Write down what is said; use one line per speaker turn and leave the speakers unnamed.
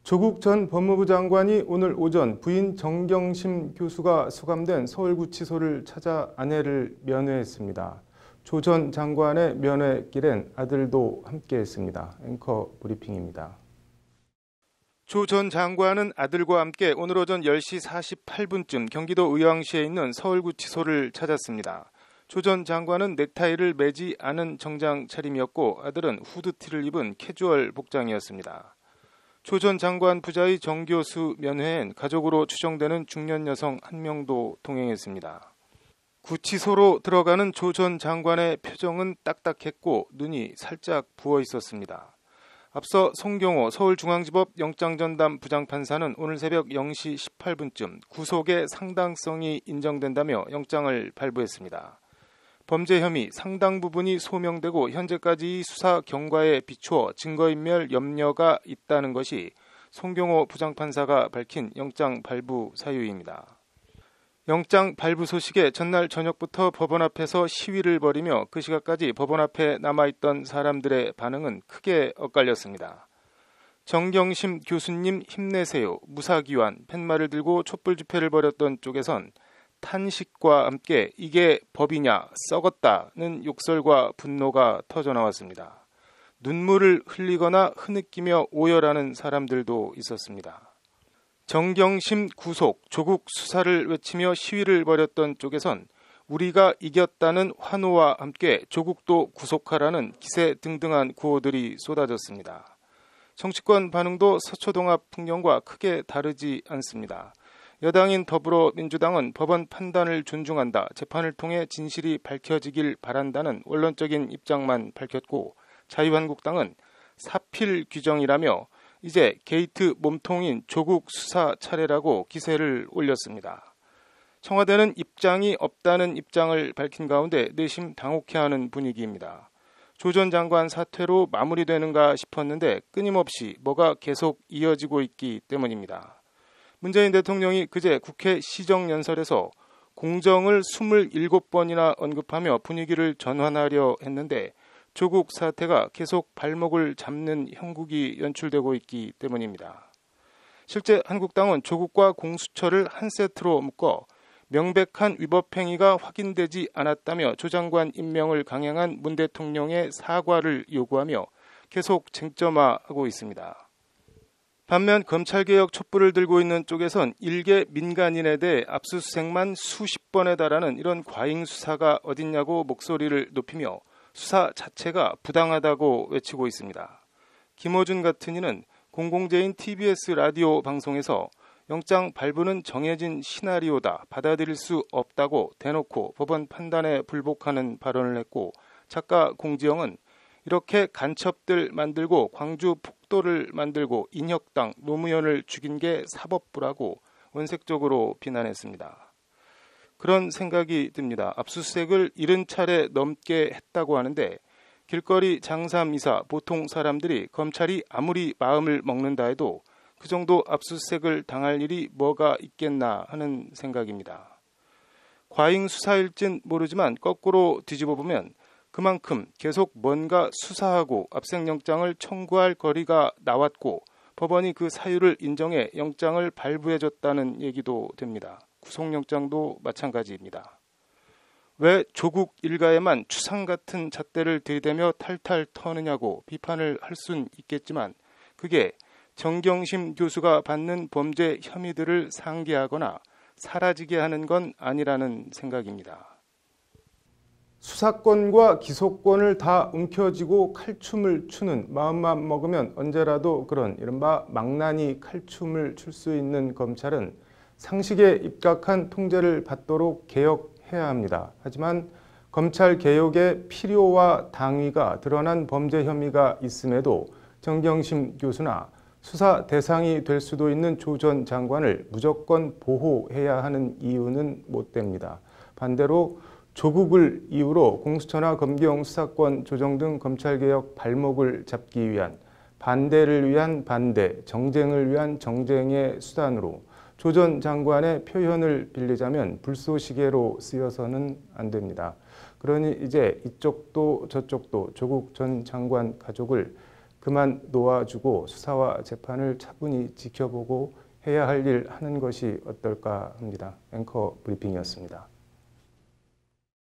조국 전 법무부 장관이 오늘 오전 부인 정경심 교수가 수감된 서울구치소를 찾아 아내를 면회했습니다. 조 전 장관의 면회길엔 아들도 함께했습니다. 앵커 브리핑입니다. 조 전 장관은 아들과 함께 오늘 오전 10시 48분쯤 경기도 의왕시에 있는 서울구치소를 찾았습니다. 조 전 장관은 넥타이를 매지 않은 정장 차림이었고 아들은 후드티를 입은 캐주얼 복장이었습니다. 조 전 장관 부자의 정 교수 면회엔 가족으로 추정되는 중년 여성 한 명도 동행했습니다. 구치소로 들어가는 조 전 장관의 표정은 딱딱했고 눈이 살짝 부어 있었습니다. 앞서 송경호 서울중앙지법 영장전담 부장판사는 오늘 새벽 0시 18분쯤 구속의 상당성이 인정된다며 영장을 발부했습니다. 범죄 혐의 상당 부분이 소명되고 현재까지 수사 경과에 비추어 증거인멸 염려가 있다는 것이 송경호 부장판사가 밝힌 영장 발부 사유입니다. 영장 발부 소식에 전날 저녁부터 법원 앞에서 시위를 벌이며 그 시각까지 법원 앞에 남아있던 사람들의 반응은 크게 엇갈렸습니다. 정경심 교수님 힘내세요, 무사기환, 팻말을 들고 촛불 집회를 벌였던 쪽에선 탄식과 함께 이게 법이냐 썩었다는 욕설과 분노가 터져나왔습니다. 눈물을 흘리거나 흐느끼며 오열하는 사람들도 있었습니다. 정경심 구속, 조국 수사를 외치며 시위를 벌였던 쪽에선 우리가 이겼다는 환호와 함께 조국도 구속하라는 기세등등한 구호들이 쏟아졌습니다. 정치권 반응도 서초동앞 풍경과 크게 다르지 않습니다. 여당인 더불어민주당은 법원 판단을 존중한다, 재판을 통해 진실이 밝혀지길 바란다는 원론적인 입장만 밝혔고 자유한국당은 사필 규정이라며 이제 게이트 몸통인 조국 수사 차례라고 기세를 올렸습니다. 청와대는 입장이 없다는 입장을 밝힌 가운데 내심 당혹해하는 분위기입니다. 조 전 장관 사퇴로 마무리되는가 싶었는데 끊임없이 뭐가 계속 이어지고 있기 때문입니다. 문재인 대통령이 그제 국회 시정연설에서 공정을 27번이나 언급하며 분위기를 전환하려 했는데 조국 사태가 계속 발목을 잡는 형국이 연출되고 있기 때문입니다. 실제 한국당은 조국과 공수처를 한 세트로 묶어 명백한 위법 행위가 확인되지 않았다며 조 장관 임명을 강행한 문 대통령의 사과를 요구하며 계속 쟁점화하고 있습니다. 반면 검찰개혁 촛불을 들고 있는 쪽에선 일개 민간인에 대해 압수수색만 수십 번에 달하는 이런 과잉 수사가 어딨냐고 목소리를 높이며 수사 자체가 부당하다고 외치고 있습니다. 김어준 같은 이는 공공재인 TBS 라디오 방송에서 영장 발부는 정해진 시나리오다, 받아들일 수 없다고 대놓고 법원 판단에 불복하는 발언을 했고 작가 공지영은 이렇게 간첩들 만들고 광주 폭도를 만들고 인혁당 노무현을 죽인 게 사법부라고 원색적으로 비난했습니다. 그런 생각이 듭니다. 압수수색을 70차례 넘게 했다고 하는데 길거리 장사미사 보통 사람들이 검찰이 아무리 마음을 먹는다 해도 그 정도 압수수색을 당할 일이 뭐가 있겠나 하는 생각입니다. 과잉 수사일진 모르지만 거꾸로 뒤집어 보면 그만큼 계속 뭔가 수사하고 압색영장을 청구할 거리가 나왔고 법원이 그 사유를 인정해 영장을 발부해줬다는 얘기도 됩니다. 구속영장도 마찬가지입니다. 왜 조국 일가에만 추상 같은 잣대를 들이대며 탈탈 터느냐고 비판을 할 수는 있겠지만 그게 정경심 교수가 받는 범죄 혐의들을 상기하거나 사라지게 하는 건 아니라는 생각입니다. 수사권과 기소권을 다 움켜쥐고 칼춤을 추는 마음만 먹으면 언제라도 그런 이른바 망나니 칼춤을 출 수 있는 검찰은 상식에 입각한 통제를 받도록 개혁해야 합니다. 하지만 검찰 개혁의 필요와 당위가 드러난 범죄 혐의가 있음에도 정경심 교수나 수사 대상이 될 수도 있는 조 전 장관을 무조건 보호해야 하는 이유는 못 됩니다. 반대로 조국을 이유로 공수처나 검경 수사권 조정 등 검찰개혁 발목을 잡기 위한 반대를 위한 반대, 정쟁을 위한 정쟁의 수단으로 조 전 장관의 표현을 빌리자면 불쏘시개로 쓰여서는 안 됩니다. 그러니 이제 이쪽도 저쪽도 조국 전 장관 가족을 그만 놓아주고 수사와 재판을 차분히 지켜보고 해야 할 일 하는 것이 어떨까 합니다. 앵커 브리핑이었습니다.